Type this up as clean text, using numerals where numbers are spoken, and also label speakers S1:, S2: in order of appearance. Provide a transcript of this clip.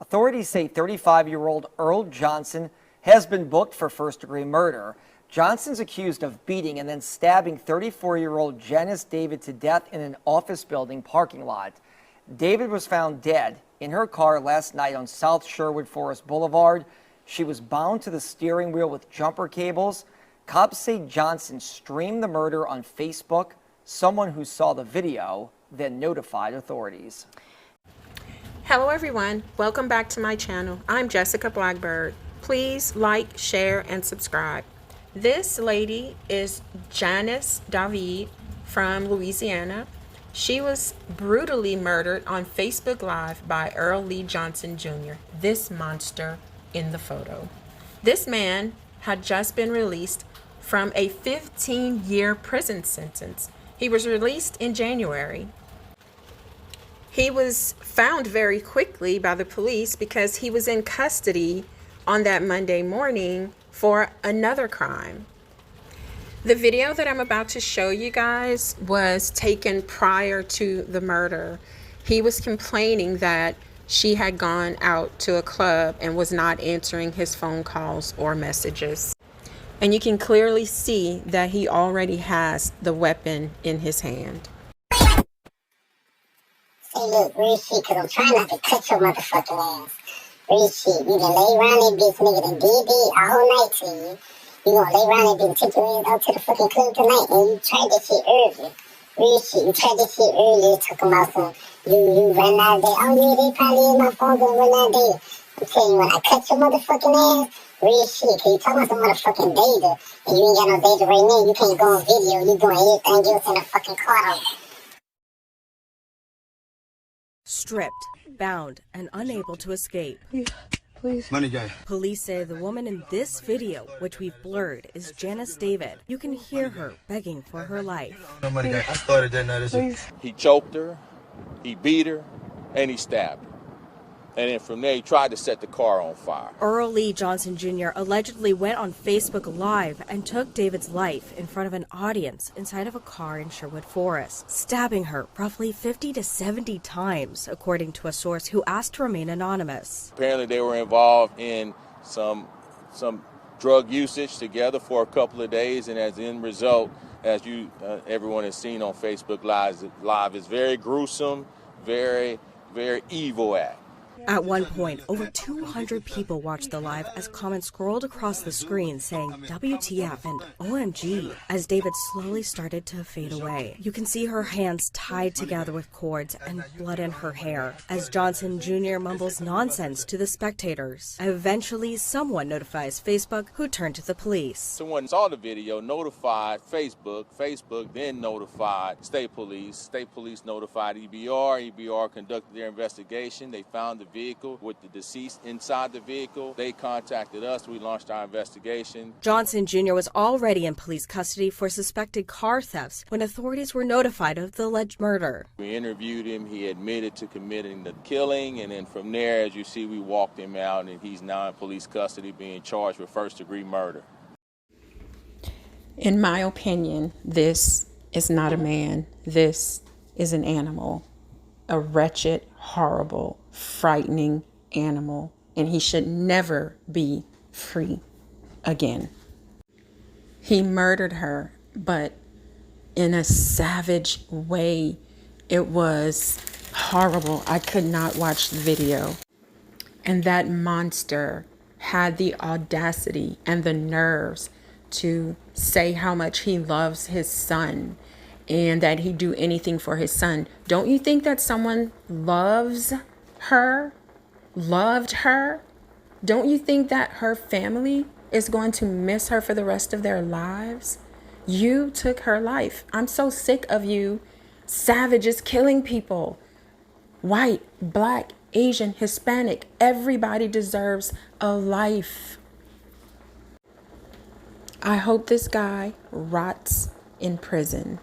S1: Authorities say 35-year-old Earl Johnson has been booked for first-degree murder. Johnson's accused of beating and then stabbing 34-year-old Janice David to death in an office building parking lot. David was found dead in her car last night on South Sherwood Forest Boulevard. She was bound to the steering wheel with jumper cables. Cops say Johnson streamed the murder on Facebook. Someone who saw the video then notified authorities.
S2: Hello everyone, welcome back to my channel. I'm Jessica Blackbird. Please like, share, and subscribe. This lady is Janice David from Louisiana. She was brutally murdered on Facebook Live by Earl Lee Johnson Jr., this monster in the photo. This man had just been released from a 15-year prison sentence. He was released in January. He was found very quickly by the police because he was in custody on that Monday morning for another crime. The video that I'm about to show you guys was taken prior to the murder. He was complaining that she had gone out to a club and was not answering his phone calls or messages. And you can clearly see that he already has the weapon in his hand.
S3: Say, look, real shit, because I'm trying not to cut your motherfucking ass. Real shit, you done lay around that bitch, nigga, done did a whole night to you. You gonna lay around that bitch and take your ass out to the fucking club tonight, and you tried that shit earlier. Real shit, you tried that shit earlier, talking about some, you ran out there. Oh yeah, they probably in my phone gonna run out there. I'm telling you, when I cut your motherfucking ass, real shit, cause you talking about some motherfucking data, and you ain't got no data right now, you can't go on video, you doing anything else in the fucking car.
S4: Stripped, bound, and unable to escape.
S5: Yeah, please. Money guy.
S4: Police say the woman in this video, which we've blurred, is Janice David. You can hear her begging for her life.
S5: No money guy. I started that night.
S6: Please. He choked her, he beat her, and he stabbed her. And then from there, he tried to set the car on fire.
S4: Earl Lee Johnson Jr. allegedly went on Facebook Live and took David's life in front of an audience inside of a car in Sherwood Forest, stabbing her roughly 50 to 70 times, according to a source who asked to remain anonymous.
S6: Apparently, they were involved in some drug usage together for a couple of days, and as end result, as everyone has seen on Facebook Live, is very gruesome, very, very evil act.
S4: At one point, over 200 people watched the live as comments scrolled across the screen saying WTF and OMG as David slowly started to fade away. You can see her hands tied together with cords and blood in her hair as Johnson Jr. mumbles nonsense to the spectators. Eventually, someone notifies Facebook, who turned to the police.
S6: Someone saw the video, notified Facebook. Facebook then notified State Police. State Police notified EBR. EBR conducted their investigation. They found the vehicle with the deceased inside the vehicle. They contacted us. We launched our investigation.
S4: Johnson Jr. was already in police custody for suspected car thefts when authorities were notified of the alleged murder.
S6: We interviewed him. He admitted to committing the killing, and then from there, as you see, we walked him out, and he's now in police custody being charged with first-degree murder.
S2: In my opinion, this is not a man. This is an animal. A wretched, horrible, frightening animal, and he should never be free again. He murdered her, but in a savage way. It was horrible. I could not watch the video. And that monster had the audacity and the nerves to say how much he loves his son and that he'd do anything for his son. Don't you think that someone loved her? Don't you think that her family is going to miss her for the rest of their lives? You took her life. I'm so sick of you savages killing people. White, black, Asian, Hispanic, everybody deserves a life. I hope this guy rots in prison.